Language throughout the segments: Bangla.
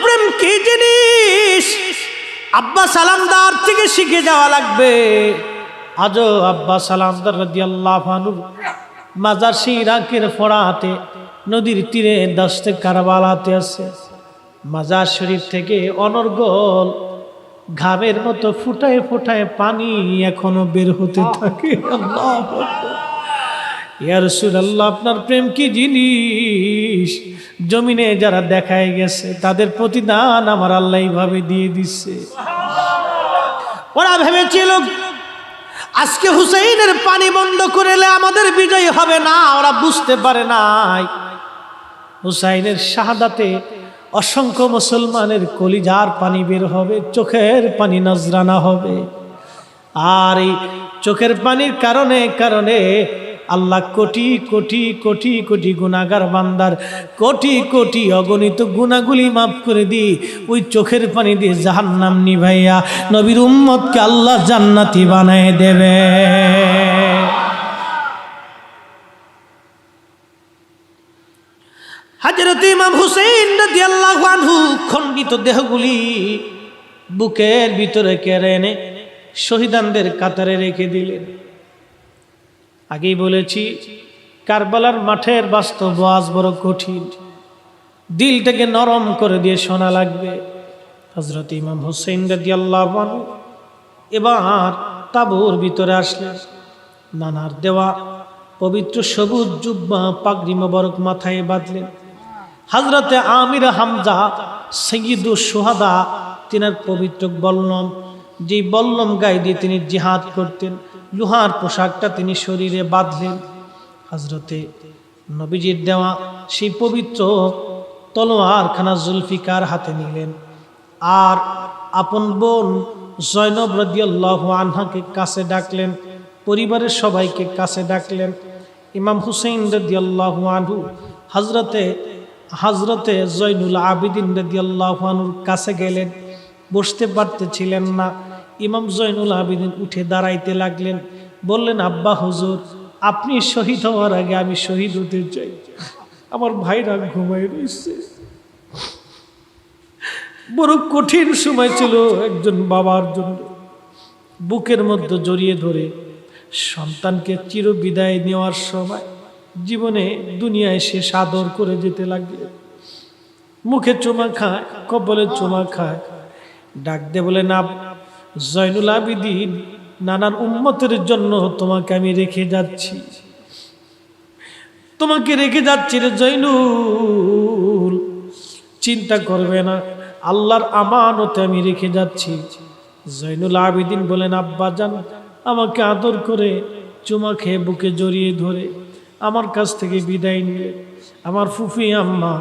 প্রেম কি জিনিস আব্বা সালামদার থেকে শিখে যাওয়া লাগবে। আজও আব্বা সালামদার রাদিয়াল্লাহু আনহু মাজার সেই ইরাকের ফোরাতে নদীর তীরে দশতে কারবালাতে আছে। মাজার শরীফ থেকে অনর্গল ঘামের মতো ফুটায় ফুটায় পানি এখনো বের হতে থাকে। আল্লাহু আকবার। ইয়া রাসূলুল্লাহ, আপনার প্রেম কি জিনিস জমিনে যারা দেখায় গেছে তাদের প্রতিদান আমার আল্লাহ এইভাবে দিয়ে দিচ্ছে। ওরা ভেবেছিল আজকে হুসাইনের পানি বন্ধ করলে আমাদের বিজয় হবে না। ওরা বুঝতে পারে নাই হুসাইনের শাহাদাতে অসংখ্য মুসলমানের কলিজার পানি বের হবে, চোখের পানি নজরানা হবে। আর এই চোখের পানির কারণে কারণে আল্লাহ কোটি কোটি কোটি কোটি গুনাহগার বান্দার কোটি কোটি অগণিত গুনাহগুলি মাফ করে দি ওই চোখের পানি দিয়ে জাহান্নাম নিভাইয়া নবীর উম্মতকে আল্লাহ জান্নাতি বানায় দেবে। হযরত ইমাম হুসাইন রাদিয়াল্লাহু আনহু খণ্ডিত দেহগুলি বুকের ভিতরে কেড়ে এনে শহীদানদের কাতারে রেখে দিলেন। আগেই বলেছি কারবালার মাঠের বাস্তব ওয়াজ বড় কঠিন, দিলটাকে নরম করে দিয়ে শোনা লাগবে। হযরত ইমাম হুসাইন রাদিয়াল্লাহু আনহু এবার তাঁবুর ভিতরে আসলেন। নানার দেওয়া পবিত্র সবুজ জুব্বা পাগড়ি মোবারক মাথায় বাঁধলেন। হযরতে আমির হামজা সাইয়্যিদুশ শুহাদা তিনার পবিত্র বল্লম, যে বল্লম গায়ে দিয়ে তিনি জিহাদ করতেন, লোহার পোশাকটা তিনি শরীরে বাঁধলেন। হযরতে নবীজির দেওয়া সেই পবিত্র তলোয়ারখানা জুলফিকার হাতে নিলেন। আর আপন বোন জয়নব রাদিয়াল্লাহু আনহাকে কাছে ডাকলেন, পরিবারের সবাইকে কাছে ডাকলেন। ইমাম হুসাইন রাদিয়াল্লাহু আনহু হযরতে জয়নুল আবিদিন রাদিয়াল্লাহু আনহুর কাছে গেলেন। বসতে পারতেছিলেন না। ইমাম জয়নুল আবিদিন উঠে দাঁড়াইতে লাগলেন। বললেন, আব্বা হুজুর, আপনি শহীদ হওয়ার আগে আমি শহীদ হতে চাই। আমার ভাইরা ঘুমায় রয়েছে। বড় কঠিন সময় ছিল একজন বাবার জন্য। বুকের মধ্যে জড়িয়ে ধরে সন্তানকে চির বিদায় নেওয়ার সময় জীবনে দুনিয়ায় সে সাদর করে যেতে লাগবে। মুখে চুমা খায়, কপালে চুমা খায়, ডাক দে বলে, না জয়নুল আবিদিন, নানার উম্মতের জন্য তোমাকে আমি রেখে যাচ্ছি, তোমাকে রেখে যাচ্ছি রে জয়নুল, চিন্তা করবে না, আল্লাহর আমানতে আমি রেখে যাচ্ছি। জয়নুল আবিদিন বলেন, আব্বা জান, আমাকে আদর করে চুমা খেয়ে বুকে জড়িয়ে ধরে আমার কাছ থেকে বিদায় নিয়ে আমার ফুফি আম্মা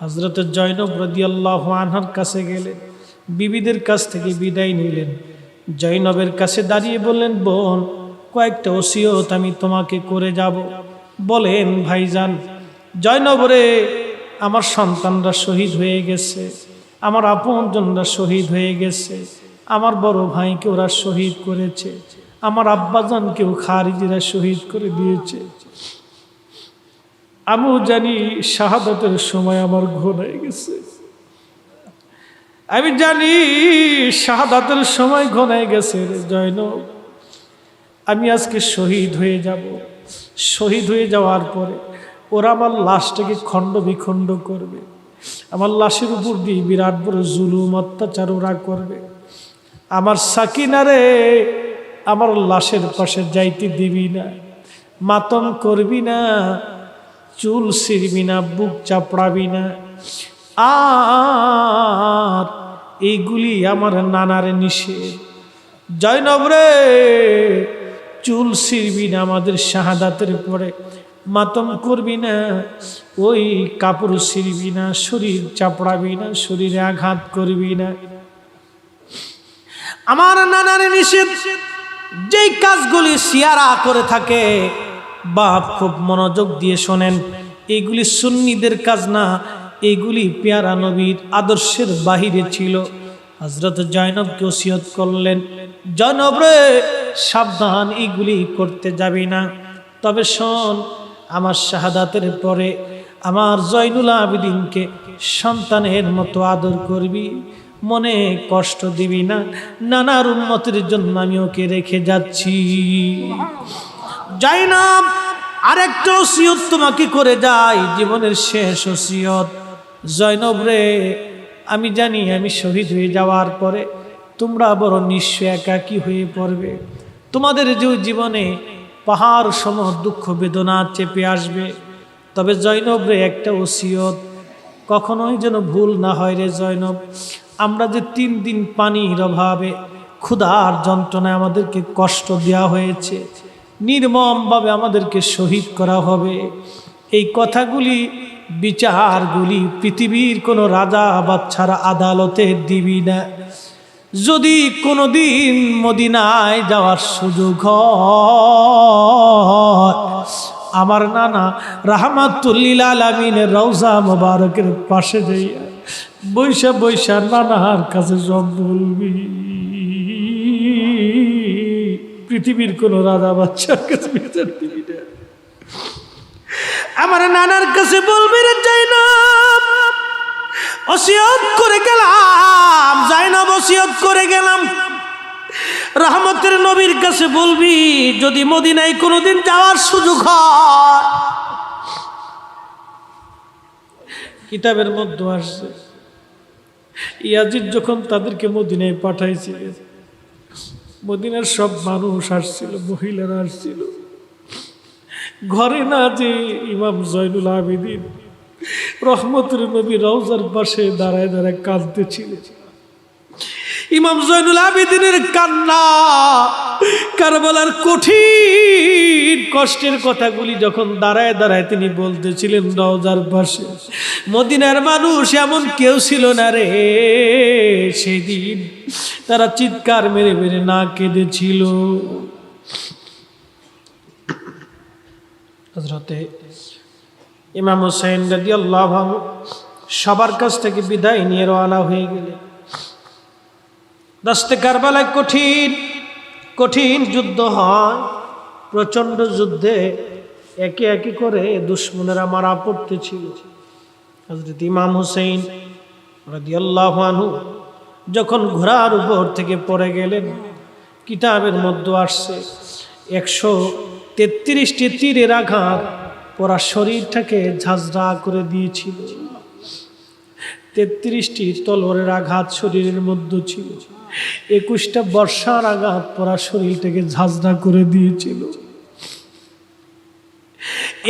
হযরত জয়নব রাদিয়াল্লাহু আনহার কাছে গেলেন, বিবিদের কাছ থেকে বিদায় নিলেন। জয়নবের কাছে দাঁড়িয়ে বললেন, বোন, কয়েকটা ওসিয়ত আমি তোমাকে করে যাব। বলেন ভাইজান। জয়নব রে, আমার সন্তানরা শহীদ হয়ে গেছে, আমার আপনজনরা শহীদ হয়ে গেছে, আমার বড় ভাইকে ওরা শহীদ করেছে, আমার আব্বাজানকেও খারিজিরা শহীদ করে দিয়েছে। আমিও জানি শাহাদাতের সময় আমার ঘনায় গেছে, আমি জানি শাহাদাতের সময় ঘনায় গেছে রে জয়নব। আমি আজকে শহীদ হয়ে যাব। শহীদ হয়ে যাওয়ার পরে ওরা আমার লাশটাকে খণ্ড বিখণ্ড করবে, আমার লাশের উপর দিয়ে বিরাট বড় জুলুম অত্যাচার ওরা করবে। আমার সাকিনারে আমার লাশের পাশে যাইতে দিবি না, মাতম করবি না, চুল ছিঁড়বি না, বুক চাপড়াবি না। আর এইগুলি আমার নানার নিষেধ। জয়নব রে, চুল ছিঁড়বি না আমাদের শাহাদাতের পরে, মাতম করবি না, ওই কাপড় ছিঁড়বি না, শরীর চাপড়াবি না, শরীরে আঘাত করবি না। আমার নানার নিষেধ। যেই কাজগুলি শিয়ারা করে থাকে, বাপ খুব মনোযোগ দিয়ে শোনেন, এইগুলি সুন্নিদের কাজ না, এইগুলি পেয়ারা নবীর আদর্শের বাহিরে ছিল। হযরত জয়নবকে ওসিয়ত করলেন, জয়নব রে সাবধান, এইগুলি করতে যাবি না। তবে শোন, আমার শাহাদাতের পরে আমার জয়নুল আবেদিনকে সন্তানের মতো আদর করবি, মনে কষ্ট দিবি না। নানার উম্মতের জন্য আমি ওকে রেখে যাচ্ছি। জাইনাব আরেকটা ওসিয়ত তোমাকে করে যাই, জীবনের শেষ ওসিয়ত। জয়নব রে, আমি জানি আমি শহীদ হয়ে যাওয়ার পরে তোমরা বড় নিঃস্ব একাকী হয়ে পড়বে। তোমাদের যে জীবনে পাহাড় সম দুঃখ বেদনা চেপে আসবে। তবে জয়নব রে, একটা ওসিয়ত কখনোই যেন ভুল না হয় রে জয়নব। আমরা যে 3 দিন পানির অভাবে ক্ষুধার যন্ত্রণায় আমাদেরকে কষ্ট দেওয়া হয়েছে, নির্মমভাবে আমাদেরকে শহীদ করা হবে, এই কথাগুলি বিচারগুলি পৃথিবীর কোনো রাজা বাচ্চারা আদালতে দিবি না। যদি কোনোদিন মদিনায় যাওয়ার সুযোগ হয়, আমার নানা রাহমাতুল্লিল আলামিনের রওজা মোবারকের পাশে যাইয়া বৈশা বৈশা নানার কাছে সব বলবি। পৃথিবীর কোন রাজা বাচ্চার কাছে বিচার দিবি না, আমার নানার কাছে বলবি রে জাইনাব। ওসিয়ত করে গেলাম জাইনাব, ওসিয়ত করে গেলাম। রহমতের নবীর কাছে বলবি, যদি মদিনায় কোনোদিন যাওয়ার সুযোগ হয়। কিতাবের মধ্যে আসছে, ইয়াজিদ যখন তাদেরকে মদিনায় পাঠাইছিল, মদিনার সব মানুষ আসছিল, মহিলারা আসছিল। ঘরে না যে ইমাম জয়নুল আবেদিন রহমতের নবী রওজার পাশে দাঁড়ায় দাঁড়ায় কাঁদতেছিল। ইমাম জয়নুল আবেদিনের কান্না, কারবালার কঠিন কষ্টের কথাগুলি যখন দাঁড়ায় দাঁড়ায় তিনি বলতেছিলেন রওজার পাশে, মদিনার মানুষ এমন কেউ ছিল না রে সেদিন, তারা চিৎকার মেরে মেরে না কেঁদেছিল। হযরতে ইমাম হুসাইন রাদিয়াল্লাহু আনহু সবার কাছ থেকে বিদায় নিয়ে রওনা হয়ে গেলেন। রাস্তায় কারবালায় কঠিন কঠিন যুদ্ধ হয়। প্রচণ্ড যুদ্ধে একে একে করে দুশমনেরা মারা পড়তেছিল। হযরত ইমাম হুসাইন রাদিয়াল্লাহু আনহু যখন ঘোড়ার উপর থেকে পড়ে গেলেন, কিতাবের মধ্যে আসছে 133টি তীরের আঘাত পুরা শরীরটাকে ঝাঁঝরা করে দিয়েছিল। 33টি তলোয়ারের আঘাত শরীরের মধ্যে ছিল। 21টা বর্ষার আঘাত পুরা শরীরটাকে ঝাঁঝরা করে দিয়েছিল।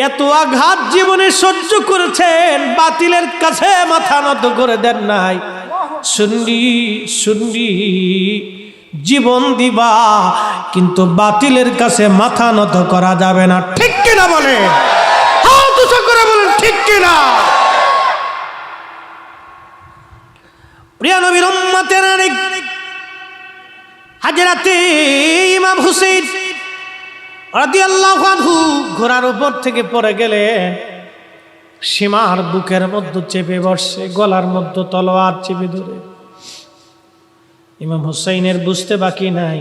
এত আঘাত জীবনে সহ্য করেছেন, বাতিলের কাছে মাথা নত করে দেন নাই। শুনলি শুনলি, জীবন দিবা কিন্তু বাতিলের কাছে মাথা নত করা যাবে না। ঠিক কিনা বলে? হাত উঁচু করে বলেন ঠিক কিনা? প্রিয় নবীর উম্মতের হযরতে ইমাম হুসাইন রাদিয়াল্লাহু আনহু ঘোড়ার উপর থেকে পড়ে গেলেন। সীমার বুকের মধ্যে চেপে বসে, গলার মধ্যে তলোয়ার চেপে ধরে। ইমাম হুসাইনের বুঝতে বাকি নাই,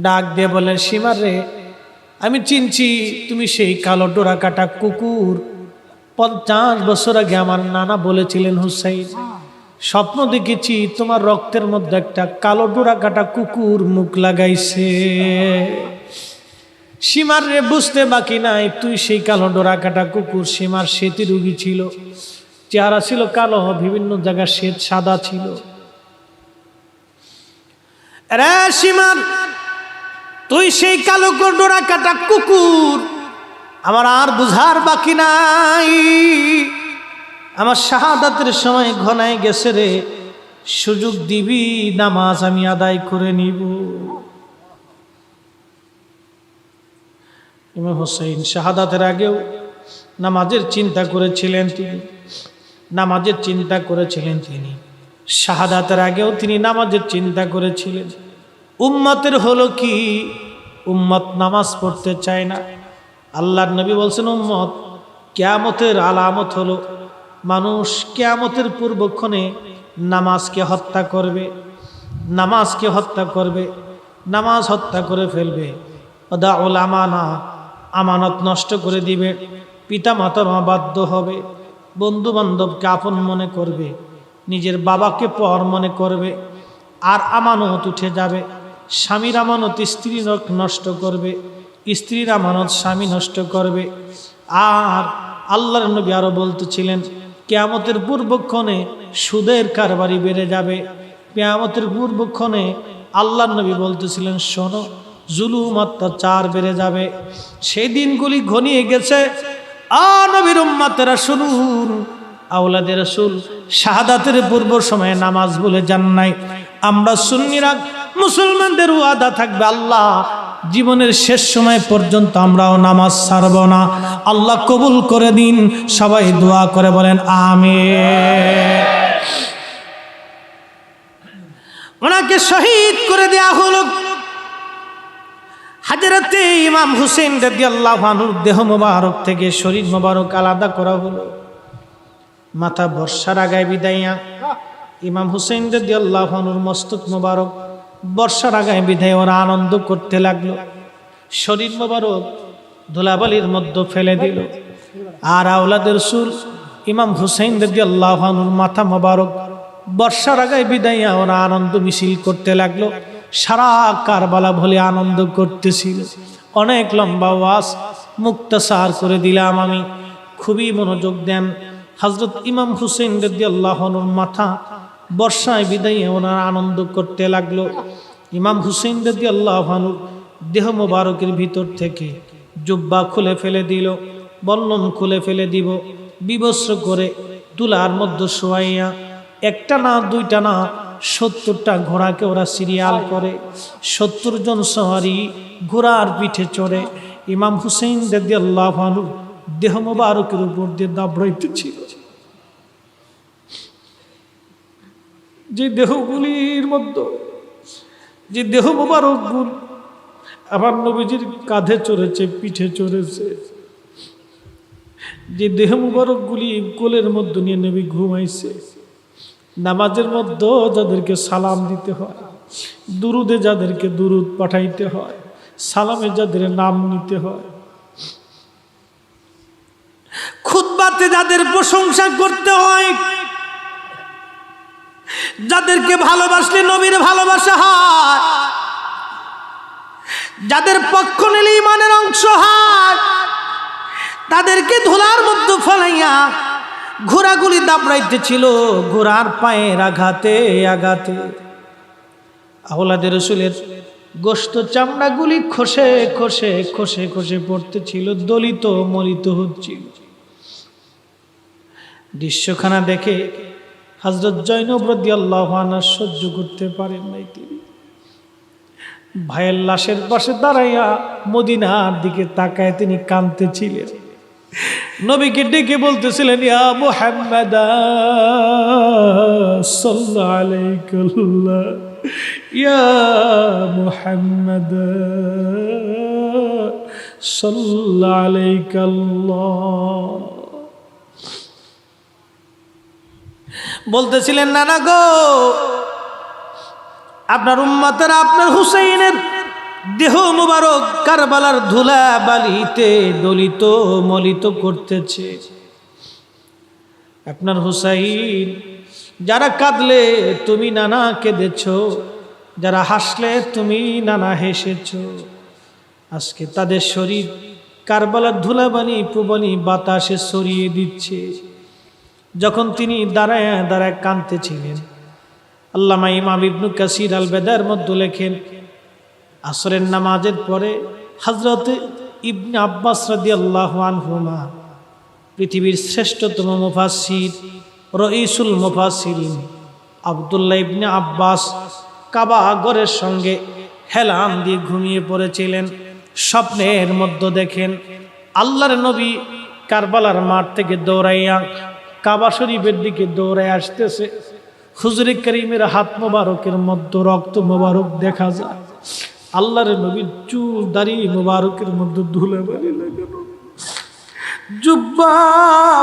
ডাক দিয়ে বলেন, সীমার রে, আমি চিনছি তুমি সেই কালো ডোরা কাটা কুকুর। 50 বছর আগে আমার নানা বলেছিলেন, হুসাইন স্বপ্ন দেখেছি তোমার রক্তের মধ্যে একটা কালো ডোরা কাটা কুকুর মুখ লাগাইছে। সীমার রে, বুঝতে বাকি নাই তুই সেই কালো ডোরা কাটা কুকুর। সীমার শ্বেতি রোগী ছিল, চেহারা ছিল কালো, বিভিন্ন জায়গায় শ্বেত সাদা ছিল। রে সীমার, তুই সেই কালো ডোরা কাটা কুকুর। আমার আর বুঝার বাকি নাই, আমার শাহাদাতের সময় ঘনায় গেছে রে। সুযোগ দিবি, নামাজ আমি আদায় করে নিব। ইমাম হুসাইন শাহাদাতের আগেও নামাজের চিন্তা করেছিলেন তিনি, নামাজের চিন্তা করেছিলেন তিনি। শাহাদাতের আগেও তিনি নামাজের চিন্তা করেছিলেন। উম্মতের হলো কি, উম্মত নামাজ পড়তে চায় না। আল্লাহর নবী বলছেন, উম্মত কিয়ামতের আলামত হলো মানুষ কিয়ামতের পূর্বক্ষণে নামাজকে হত্যা করবে, নামাজকে হত্যা করবে, নামাজ হত্যা করে ফেলবে। দাউল আমানা, আমানত নষ্ট করে দিবে। পিতা মাতার অবাধ্য হবে, বন্ধু বান্ধবকে আপন মনে করবে, নিজের বাবাকে পর মনে করবে, আর আমানত উঠে যাবে। স্বামীর আমানত স্ত্রী নষ্ট করবে, স্ত্রীর আমানত স্বামী নষ্ট করবে। আর আল্লাহর নবী আরো বলতেছিলেন, কিয়ামতের পূর্বক্ষণে সুদের কারবারি বেড়ে যাবে। কিয়ামতের পূর্বক্ষণে আল্লাহর নবী বলতেছিলেন, শোনো, জুলুম অত্যাচার বেড়ে যাবে। সেই দিনগুলি ঘনিয়ে গেছে। নবীর উম্মতেরা শুনুন, আওলাদের রাসূল শাহাদাতের পূর্ব সময়ে নামাজ ভুলে যান নাই। আমরা সুন্নিরা মুসলমানদের ওয়াদা থাকবে, আল্লাহ জীবনের শেষ সময় পর্যন্ত আমরাও নামাজ ছাড়ব না। আল্লাহ কবুল করে দিন। সবাই দোয়া করে বলেন আমিন। ওনাকে শহীদ করে দেয়া হলো। হযরতে ইমাম হুসেন রাদিয়াল্লাহু আনহুর দেহ মোবারক থেকে শরীর মোবারক আলাদা করা হলো। মাথা বর্ষার আগায় বিদাইয়া ইমাম হুসেন রাদিয়াল্লাহু আনহুর মস্তক মোবারক বর্ষার আগায় বিদায় ওরা আনন্দ করতে লাগলো। শরীর মোবারক ধুলাবালির মধ্যে ফেলে দিল। আর আওলাদের রাসূল ইমাম হুসেন রাদিয়াল্লাহু আনহুর মাথা মোবারক বর্ষার আগায় বিদাইয়া ওরা আনন্দ মিছিল করতে লাগলো। সারা কারবালা ভুলে আনন্দ করতেছিল। অনেক লম্বা ওয়াজ মুক্তাসার করে দিলাম আমি, খুবই মনোযোগ দেন। হযরত ইমাম হুসেন রাদিয়াল্লাহু আনহুর মাথা বর্ষায় বিদাইয়া ওরা আনন্দ করতে লাগলো। ইমাম হুসেন রাদিয়াল্লাহু আনহুর দেহ মোবারকের ভিতর থেকে জুব্বা খুলে ফেলে দিল, বল্লম খুলে ফেলে দিব, বিবস্ত্র করে তুলার মধ্যে শোয়াইয়া একটা না দুইটা না 70টা ঘোড়াকে ওরা সিরিয়াল করে। 70 জন সওয়ারি ঘোড়ার পিঠে চড়ে ইমাম হুসেন রাদিয়াল্লাহু আনহু দেহ মোবারকের উপর দিয়ে দাবড়াইতেছিল। যে দেহগুলির মধ্যে, যে দেহ মোবারকগুলো আমার নবীজির কাঁধে চড়েছে, পিঠে চড়েছে, যে দেহ মোবারকগুলি কোলের মধ্যে নিয়ে নবী ঘুমাইছে, নামাজের মধ্যে যাদেরকে সালাম দিতে হয়, দুরুদে যাদেরকে দুরুদ পাঠাইতে হয়, সালামে যাদের নাম নিতে হয়, খুতবাতে যাদের প্রশংসা করতে হয়, যাদেরকে ভালোবাসলে নবীর ভালোবাসা হয়, যাদের পক্ষ নিলে ইমানের অংশ হয়, তাদেরকে ধুলার মধ্যে ফলাইয়া ঘোড়াগুলি দাবড়াইতেছিল ঘোড়ার পায়ের আঘাতে আঘাতে। আওলাদের রাসূলের গোশত চামড়াগুলি খসে খসে খসে খসে পড়তেছিল, দলিত মলিত হচ্ছিল। দৃশ্যখানা দেখে হযরত জয়নব রাদিয়াল্লাহু আনহা সহ্য করতে পারেন নাই। তিনি ভাইয়ের লাশের পাশে দাঁড়াইয়া মদিনার দিকে তাকায় তিনি কাঁদতেছিলেন। নবীকে ডেকে বলতেছিলেন, ইয়া মুহাম্মাদ সাল্লাল্লাহু আলাইহি, ইয়া মুহাম্মাদ সাল্লাল্লাহু আলাইহি। বলতেছিলেন, নানা গো, আপনার উম্মতেরা আপনার হুসাইনের দেহ মুবারক কারবালার ধুলা বালিতে দলিত মলিত করতেছে। আপনার হুসাইন, যারা কাঁদলে তুমি নানা কেঁদেছ, যারা হাসলে তুমি নানা হেসেছ। আজকে তাদের শরীর কারবালার ধুলাবালি প্রবালি বাতাসে ছড়িয়ে দিচ্ছে। যখন তিনি দাঁড়ায় দাঁড়ায় কাঁদতেছিলেন, আল্লামা ইমাম ইবনে কাসির আল বেদার মধ্যে লেখেন, আসরের নামাজের পরে হযরত ইবনে আব্বাস রাদিয়াল্লাহু আনহুমা, পৃথিবীর শ্রেষ্ঠতম মুফাসসির, রঈসুল মুফাসসিরিন আব্দুল্লাহ ইবনে আব্বাস কাবা ঘরের সঙ্গে হেলান দিয়ে ঘুমিয়ে পড়েছিলেন। স্বপ্নের মধ্যে দেখেন আল্লাহর নবী কারবালার মাঠ থেকে দৌড়াইয়া কাবা শরীফের দিকে দৌড়ায় আসতেছে। হুজুরে করিমের হাত মোবারকের মধ্যে রক্ত মোবারক দেখা যায়। আল্লাহর নবীর চুল দাড়ি মোবারকের মধ্যে ধুলাবালি লাগানো, জুব্বা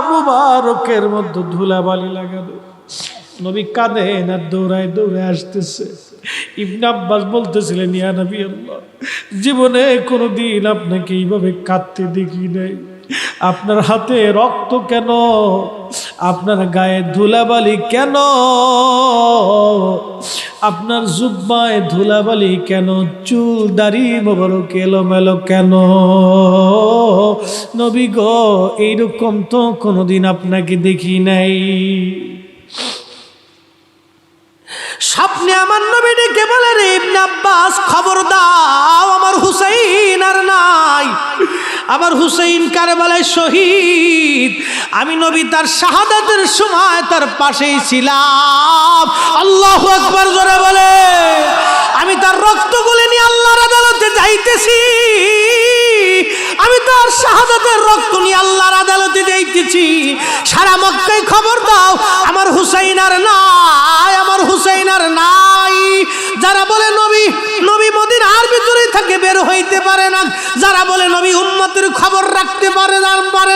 মোবারকের মধ্যে ধুলাবালি লাগানো। নবী কাঁদেন আর দৌড়ায় দৌড়ায় আসতেছে। ইবনে আব্বাস বলতেছিলেন, ইয়া নবী আল্লাহ, জীবনে কোনোদিন আপনাকে এইভাবে কাঁদতে দেখি নাই। আপনার হাতে রক্ত কেন? আপনার গায়ে ধুলাবালি কেন? আপনার জুব্বায় ধুলাবালি কেন? চুল দাড়ি মোবারক এলোমেলো কেন? নবী গো, এইরকম তো কোনোদিন আপনাকে দেখি নাই। স্বপ্নে আমার নবী ডেকে বলে, রে ইবনে আব্বাস, খবর দাও, আমার হুসাইন আর নাই। আমার হুসাইন কারবালায় শহীদ। আমি নবী তার শাহাদাতের সময় তার পাশেই ছিলাম। আল্লাহু আকবার জোরে বলে। আমি তার রক্তগুলো নিয়ে আল্লাহর আদালতে যাইতেছি। আমি তার শাহাদাতের রক্ত নিয়ে আল্লাহর আদালতে যাইতেছি। সারা মক্কায় খবর দাও, আমার হুসাইন আর নাই, আমার হুসাইন আর নাই। যারা বলে নবী নবী মদিনার ভিতরে থাকে, বের হইতে পারে না। যারা বলে নবী উম্মতের খবর রাখতে পারে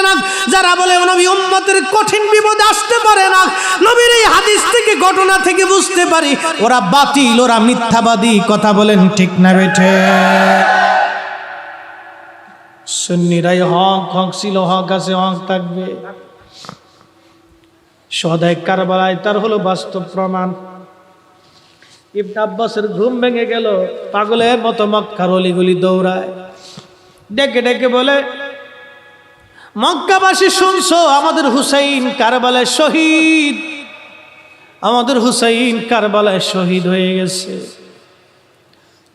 না। যারা বলে নবী উম্মতের কঠিন বিপদে আসতে পারে না। নবীর এই হাদিস থেকে, ঘটনা থেকে বুঝতে পারি ওরা বাতিল, ওরা মিথ্যাবাদী। কথা বলেন ঠিক না বেঠে? সুন্নিরাই হক ছিল, হক আছে, হক থাকবে। শহদায়ে কারবালায় তার হলো বাস্তব প্রমাণ। ইবনে আব্বাসের ঘুম ভেঙে গেল, পাগলের মতো মক্কার অলিগলি দৌড়ায়, ডেকে ডেকে বলে, মক্কাবাসী শুনছো, আমাদের হুসাইন কারবালায় শহীদ, আমাদের হুসাইন কারবালায় শহীদ হয়ে গেছে।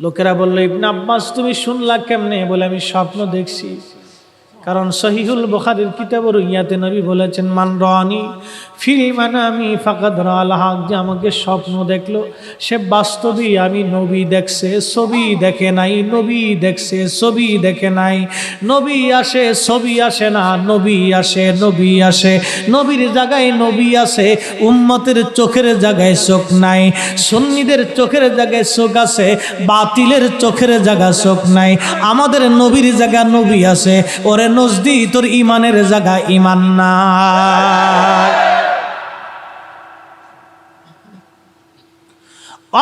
লোকেরা বলল, ইবনে আব্বাস তুমি শুনলা কেমনে? বলে, আমি স্বপ্ন দেখছি। কারণ সহিহুল বুখারীর কিতাবুর ইয়াতে নবী বলেছেন, মান রানি ফিল মানামি ফাকাদ রাআল হক, যে আমাকে স্বপ্ন দেখলো সে বাস্তবেই আমি নবী দেখছে, ছবি দেখে নাই। নবী দেখছে, ছবি দেখে নাই। নবী আসে, ছবি আসে না। নবী আসে, নবী আসে। নবীর জায়গায় নবী আছে, উম্মতের চোখের জায়গায় চোখ নাই। সুন্নিদের চোখের জায়গায় চোখ আছে, বাতিলের চোখের জায়গায় চোখ নাই। আমাদের নবীর জায়গায় নবী আছে। ওরে নজদি, তোর ইমানের জায়গা ইমান নাই।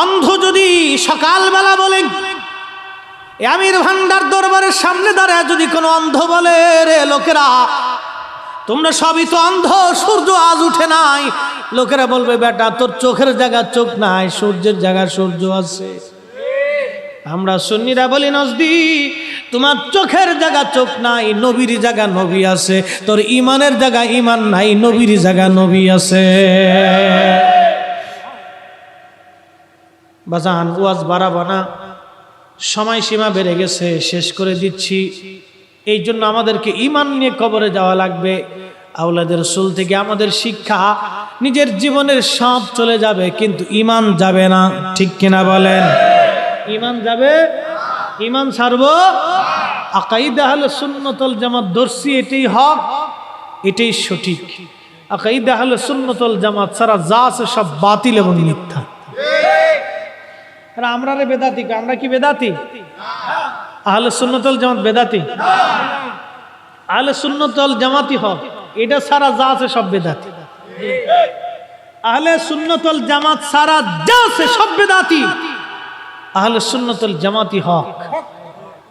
অন্ধ যদি সকালবেলা বলে, আমির ভান্ডার দরবারের সামনে দাঁড়ায় যদি কোনো অন্ধ বলে, রে লোকেরা তোমরা সবই তো অন্ধ, সূর্য আজ উঠে নাই। লোকেরা বলবে, বেটা তোর চোখের জায়গা চোখ নাই, সূর্যের জায়গা সূর্য আছে। আমরা সুন্নিরা বলি, নজদি তোমার চোখের জায়গা চোখ নাই, নবীর জায়গা নবী আছে। তোর ইমানের জায়গা ইমান নাই, নবীর জায়গা নবী আছে। বাজান, ওয়াজ বাড়াবো না, সময়সীমা বেড়ে গেছে, শেষ করে দিচ্ছি। এই জন্য আমাদেরকে ইমান নিয়ে কবরে যাওয়া লাগবে। আওলাদের রাসূল থেকে আমাদের শিক্ষা, নিজের জীবনের সব চলে যাবে কিন্তু ইমান যাবে না। ঠিক কিনা বলেন? ইমান যাবে, ইমান ছাড়বো। আকাইদা আহলে সুন্নাত ওয়াল জামাত দর্শি, এটাই হক, এটাই সঠিক। আকাইদা আহলে সুন্নাত ওয়াল জামাত ছাড়া যা আছে সব বাতিল এবং মিথ্যা। আর আমরা রে বেদাতি, আমরা কি বেদাতি? আহলে সুন্নাত ওয়াল জামাত বেদাতি? আহলে সুন্নাত ওয়াল জামাতই হক, এটা ছাড়া যা আছে সব বেদাতি। আহলে সুন্নাত ওয়াল জামাত ছাড়া যা আছে সব বেদাতি। আহলে সুন্নাত ওয়াল জামাতই হক।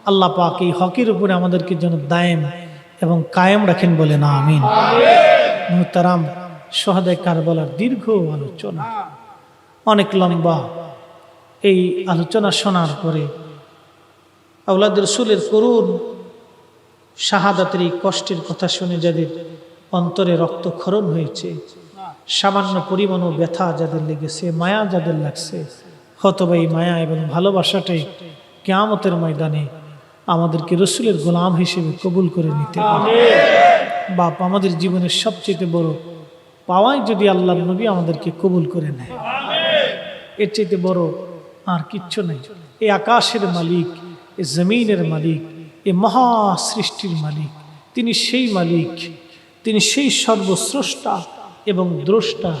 আল্লাহ পাক এই হকের উপরে আমাদেরকে যেন দায়েম এবং কায়েম রাখেন, বলে না আমিন। মুহতারাম, শহাদায়ে কারবালার দীর্ঘ আলোচনা, অনেক লম্বা। এই আলোচনা শোনার পরে আওলাদ রাসূলের করুণ শাহাদাতের এই কষ্টের কথা শুনে যাদের অন্তরে রক্তক্ষরণ হয়েছে, সামান্য পরিমাণও ব্যথা যাদের লেগেছে, মায়া যাদের লাগছে, হয়তোবা এই মায়া এবং ভালোবাসাটাই কিয়ামতের ময়দানে আমাদেরকে রাসূলের গোলাম হিসেবে কবুল করে নিতে পারে। বাপ, আমাদের জীবনের সবচেয়ে বড় পাওয়াই যদি আল্লাহর নবী আমাদেরকে কবুল করে নেয়, এর চাইতে বড় আর কিচ্ছু নেই। এই আকাশের মালিক, এই জমিনের মালিক, এই মহা সৃষ্টির মালিক, তিনি সেই মালিক, তিনি সেই সর্বস্রষ্টা এবং দ্রষ্টা,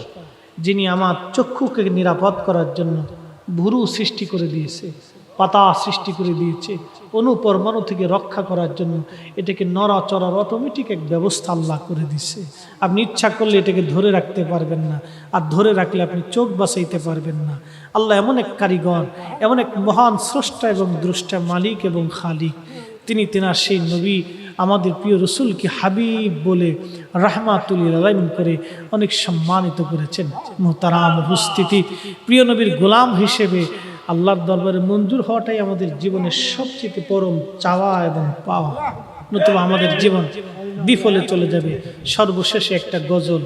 যিনি আমার চক্ষুকে নিরাপদ করার জন্য ভুরু সৃষ্টি করে দিয়েছে, পাতা সৃষ্টি করে দিয়েছে, অনুপরমাণু থেকে রক্ষা করার জন্য এটাকে নড়াচড়ার অটোমেটিক এক ব্যবস্থা আল্লাহ করে দিচ্ছে। আপনি ইচ্ছা করলে এটাকে ধরে রাখতে পারবেন না, আর ধরে রাখলে আপনি চোখ বাঁচাইতে পারবেন না। আল্লাহ এমন এক কারিগর, এমন এক মহান স্রষ্টা এবং দ্রষ্টা, মালিক এবং খালিক, তিনি তেনার সেই নবী আমাদের প্রিয় রসুলকে হাবিব বলে রাহমাতুল লিল আলামিন করে অনেক সম্মানিত করেছেন। মুহতারাম উপস্থিতি, প্রিয় নবীর গোলাম হিসেবে আল্লাহর দরবারে মঞ্জুর হওয়াটাই আমাদের জীবনের সবচেয়ে পরম চাওয়া এবং পাওয়া, নতুবা আমাদের জীবন বিফলে চলে যাবে। সর্বশেষে একটা গজল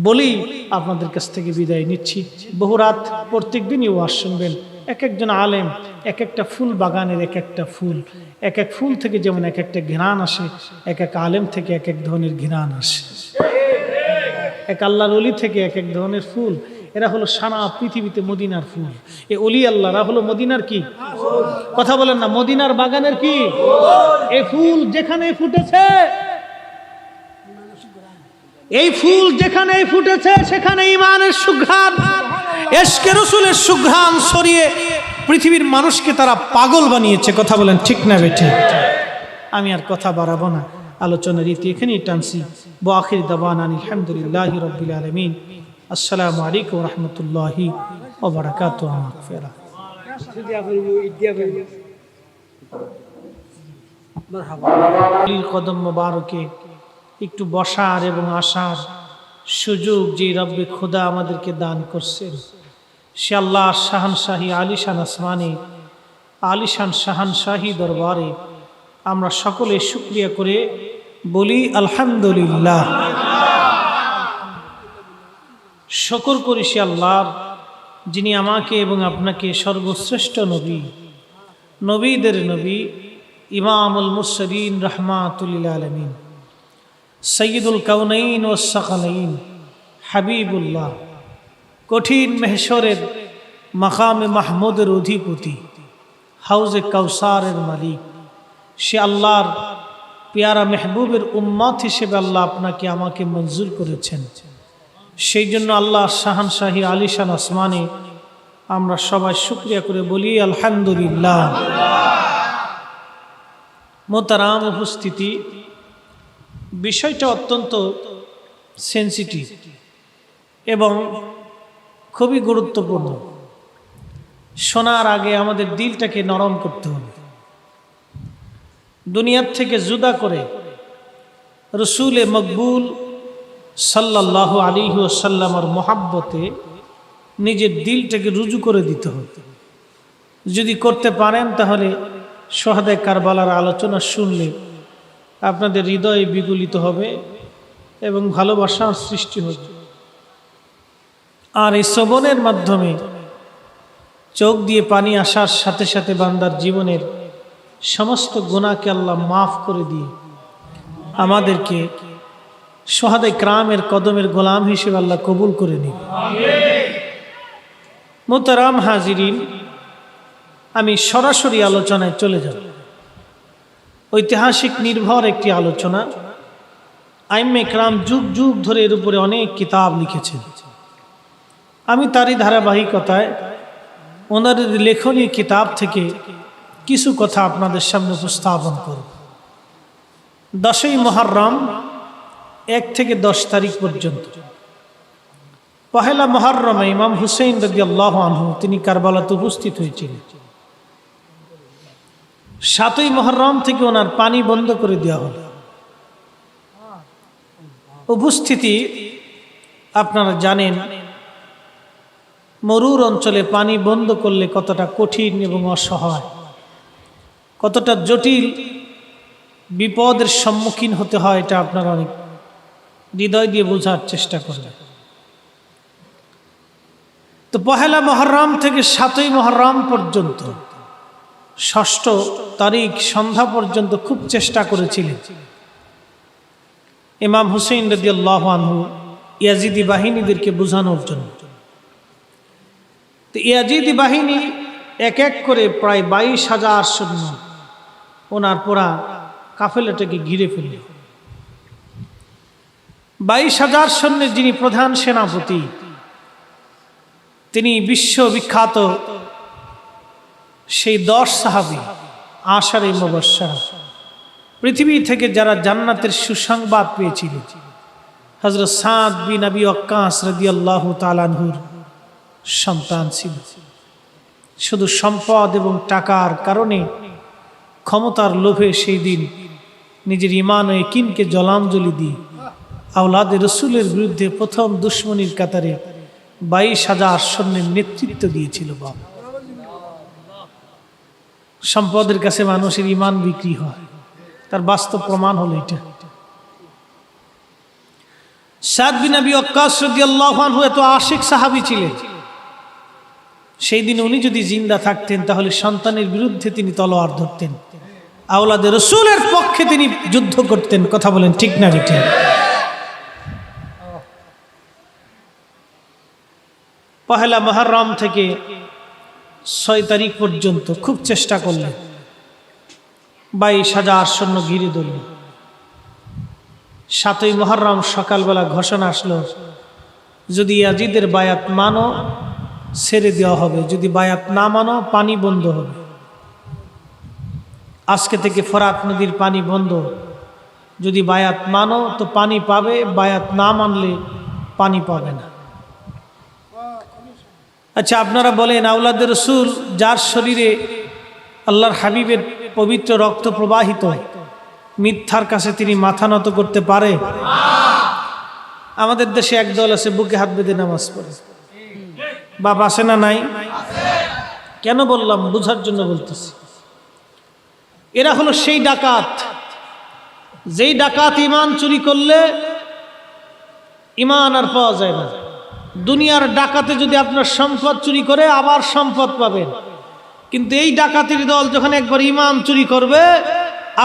বলি আপনাদের কাছ থেকে বিদায় নিচ্ছি। বহু রাত প্রত্যেক দিনই ওয়াজ শুনবেন। এক একজন আলেম এক একটা ফুল বাগানের এক একটা ফুল, এক এক ফুল থেকে যেমন এক একটা ঘ্রাণ আসে, এক এক আলেম থেকে এক এক ধরনের ঘ্রাণ আসে। এক আল্লাহর অলি থেকে এক এক ধরনের ফুল। এরা হলো সারা পৃথিবীতে মদিনার ফুল। এই অলি আল্লাহরা হলো মদিনার কি কথা বলেন না, মদিনার বাগানের কি এই ফুল যেখানে ফুটেছে, এই ফুল যেখানে ফুটেছে সেখানে ঈমানের সুঘ্রাণ, ইশকে রাসূলের সুঘ্রাণ ছড়িয়ে পৃথিবীর মানুষকে তারা পাগল বানিয়েছে। কথা বলেন ঠিক না বেঠিক? আমি আর কথা বাড়াবো না, আলোচনার রীতি এখানেই টানছি। ওয়া আখির দাওয়ানা আলহামদুলিল্লাহি রাব্বিল আলামিন। আসসালামু আলাইকুম ওয়া রাহমাতুল্লাহি ওয়া বারাকাতুহু। মাগফিরাহ। কদম মোবারকে একটু বসার এবং আসার সুযোগ যে রব্বে খোদা আমাদেরকে দান করছেন, সে আল্লাহ শাহানশাহী আলিশান আসমানে আলিশান শাহানশাহী দরবারে আমরা সকলে শুকরিয়া করে বলি আলহামদুলিল্লাহ। শুকর করি সে আল্লাহর, যিনি আমাকে এবং আপনাকে সর্বশ্রেষ্ঠ নবী, নবীদের নবী, ইমামুল মুরসালিন রাহমাতুল লিল আলামিন, সৈয়দুল কাউনাইন ওয়াস সাকালাইন, হাবিবুল্লাহ, কঠিন মেহশরের মাকামে মাহমুদের অধিপতি, হাউজে কাউসারের মালিক, সে আল্লাহর পেয়ারা মেহবুবের উম্মত হিসেবে আল্লাহ আপনাকে আমাকে মঞ্জুর করেছেন। সেই জন্য আল্লাহ শাহানশাহী আলিশান আসমানে আমরা সবাই শুকরিয়া করে বলি আলহামদুলিল্লাহ। মোহতারাম উপস্থিতি, বিষয়টা অত্যন্ত সেন্সিটিভ এবং খুবই গুরুত্বপূর্ণ। শোনার আগে আমাদের দিলটাকে নরম করতে হবে। দুনিয়ার থেকে জুদা করে রসুলে মকবুল সাল্লাল্লাহু আলাইহি ওয়াসাল্লামের মহাব্বতে নিজের দিলটাকে রুজু করে দিতে হবে। যদি করতে পারেন তাহলে সোহাদায়ে কারবালার আলোচনা শুনলে আপনাদের হৃদয়ে বিগলিত হবে এবং ভালোবাসার সৃষ্টি হবে। আর এই শ্রবণের মাধ্যমে চোখ দিয়ে পানি আসার সাথে সাথে বান্দার জীবনের সমস্ত গুনাহকে আল্লাহ মাফ করে দিয়ে আমাদেরকে সোহাদায়ে কিরামের কদমের গোলাম হিসেবে আল্লাহ কবুল করে নিন। মুহতারাম হাজিরিন, আমি সরাসরি আলোচনায় চলে যাব। ঐতিহাসিক নির্ভর একটি আলোচনা। আইম্মে কিরাম যুগ যুগ ধরে এর উপরে অনেক কিতাব লিখেছেন। আমি তারই ধারাবাহিকতায় ওনাদের লেখনী কিতাব থেকে কিছু কথা আপনাদের সামনে উপস্থাপন করব। 10ই মুহররম 1 থেকে 10 তারিখ পর্যন্ত। পহেলা মুহররমে ইমাম হুসাইন রাদিয়াল্লাহু আনহু তিনি কারবালাতে উপস্থিত হয়েছিলেন। 7ই মুহররম থেকে ওনার পানি বন্ধ করে দেওয়া হলো। উপস্থিতি আপনারা জানেন, মরুর অঞ্চলে পানি বন্ধ করলে কতটা কঠিন এবং অসহায়, কতটা জটিল বিপদের সম্মুখীন হতে হয়, এটা আপনারা অনেক হৃদয় দিয়ে বোঝার চেষ্টা করবেন। তো পহেলা মুহররম থেকে 7ই মুহররম পর্যন্ত 6 তারিখ সন্ধ্যা পর্যন্ত খুব চেষ্টা করেছিলেন ইমাম হুসাইন রাদিয়াল্লাহু আনহু ইয়াজিদি বাহিনীদেরকে বোঝানোর জন্য। তো ইয়াজিদি বাহিনী এক এক করে প্রায় 22,000 সৈন্য ওনার পুরা কাফেলাটাকে ঘিরে ফেলল। 22,000 সৈন্যের যিনি প্রধান সেনাপতি, তিনি বিশ্ববিখ্যাত সেই 10 সাহাবী আশারে মুবাশশারা, পৃথিবী থেকে যারা জান্নাতের সুসংবাদ পেয়েছিলেন। হযরত সাদ বিন আবি ওয়াক্কাস রাদিয়াল্লাহু তাআলা আনহুর সন্তান ছিল। শুধু সম্পদ এবং টাকার কারণে ক্ষমতার লোভে সেই দিন নিজের ঈমান ও ইয়াকিনকে জলাঞ্জলি দিয়ে আওলাদে রসুলের বিরুদ্ধে প্রথম দুশ্মনীর কাতারে 22,000 সৈন্যের নেতৃত্ব দিয়েছিল বাবা। সম্পদের কাছে মানুষের ঈমান বিক্রি হয়, তার বাস্তব প্রমাণ হলো এটা। সাদ বিন আবি ওয়াক্কাস রাদিয়াল্লাহু আনহু এত আশিক সাহাবী ছিলেন, সেই দিন উনি যদি জিন্দা থাকতেন তাহলে সন্তানের বিরুদ্ধে তিনি তলোয়ার ধরতেন, আওলাদে রসুলের পক্ষে তিনি যুদ্ধ করতেন। কথা বলেন ঠিক না ঠিক? পহেলা মুহররম থেকে 6 তারিখ পর্যন্ত খুব চেষ্টা করলেন, 22,000 সৈন্য ঘিরে ধরলেন। 7ই মুহররম সকালবেলা ঘোষণা আসলো, যদি ইয়াজিদের বায়াত মানো ছেড়ে দেওয়া হবে, যদি বায়াত না মানো পানি বন্ধ হবে। আজকে থেকে ফোরাত নদীর পানি বন্ধ, যদি বায়াত মানো তো পানি পাবে, বায়াত না মানলে পানি পাবে না। আচ্ছা আপনারা বলেন, আওলাদে রসুল যার শরীরে আল্লাহর হাবিবের পবিত্র রক্ত প্রবাহিত, মিথ্যার কাছে তিনি মাথা নত করতে পারে? আমাদের দেশে একদল আছে বুকে হাত বেঁধে নামাজ পড়ে, বাপ আছে না নাই? কেন বললাম? বুঝার জন্য বলতেছি। এরা হলো সেই ডাকাত, যেই ডাকাত ঈমান চুরি করলে ঈমান আর পাওয়া যায় না। দুনিয়ার ডাকাতে যদি আপনার সম্পদ চুরি করে আবার সম্পদ পাবেন, কিন্তু এই ডাকাতের দল যখন একবার ঈমান চুরি করবে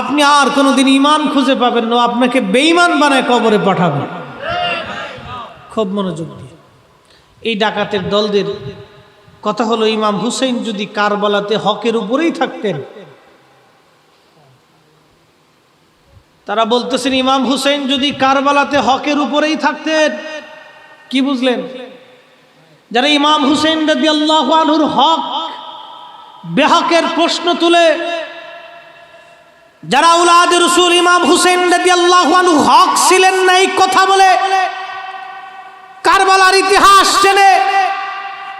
আপনি আর কোনোদিন ঈমান খুঁজে পাবেন না, আপনাকে বেঈমান বানায় কবরে পাঠাবে। খুব মনোযোগ দিয়ে এই ডাকাতের দলদের কথা হলো, ইমাম হুসেইন যদি কারবালাতে হকের উপরেই থাকতেন, তারা বলতেছেন ইমাম হুসেইন যদি কারবালাতে হকের উপরেই থাকতেন। কি বুঝলেন? যারা ইমাম হুসেইন রাদিয়াল্লাহু আনহুর হক বেহকের প্রশ্ন তুলে, যারা আওলাদে রাসূল ইমাম হুসেইন রাদিয়াল্লাহু আনহু হক ছিলেন না এই কথা বলে কারবালার ইতিহাস টেনে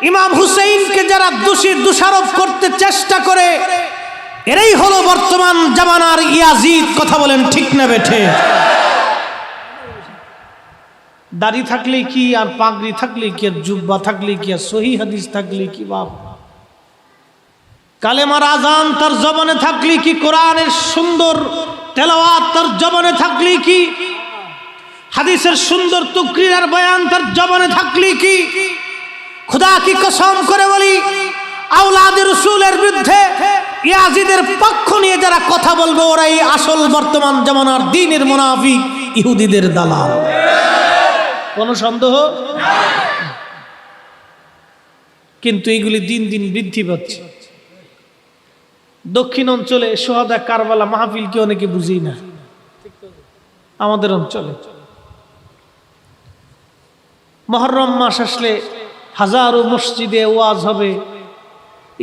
ইমাম হুসেইনকে যারা দোষারোপ করতে চেষ্টা করে, এরাই হলো বর্তমান জামানার ইয়াজিদ। কথা বলেন ঠিক না বেঠে? দাড়ি থাকলে কি আর পাগড়ি থাকলে কি আর জুব্বা থাকলে কি আর সহি হাদিস থাকলে কি বাপ, কালেমার আজান তার জবানে থাকলে কি, কোরআনের সুন্দর তেলাওয়াত তার জবানে থাকলে কি, হাদিসের সুন্দর তাকরীর আর বয়ান তার জবানে থাকলে কি, খোদা কি কসম করে বলি আওলাদে রাসূলের বিরুদ্ধে ইয়াজিদের পক্ষ নিয়ে যারা কথা বলবে ওরাই আসল বর্তমান জামানার দ্বীনের মুনাফিক, ইহুদিদের দালাল। কোনো সন্দেহ? কিন্তু এগুলি দিন দিন বৃদ্ধি পাচ্ছে। দক্ষিণ অঞ্চলে সোহাদা কারবালা মাহফিল কি অনেকে বুঝি না, আমাদের অঞ্চলে মুহররম মাস আসলে হাজারো মসজিদে ওয়াজ হবে,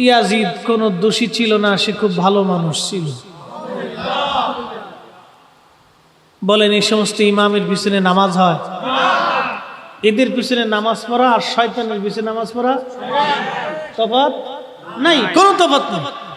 ইয়াজিদ কোনো দোষী ছিল না, সে খুব ভালো মানুষ ছিল। বলেন এই সমস্ত ইমামের পিছনে নামাজ হয়? এদের পিছনে নামাজ পড়া আর শয়তানের পিছনে নামাজ পড়া তফাৎ নাই, কোনো তফাৎ নেই।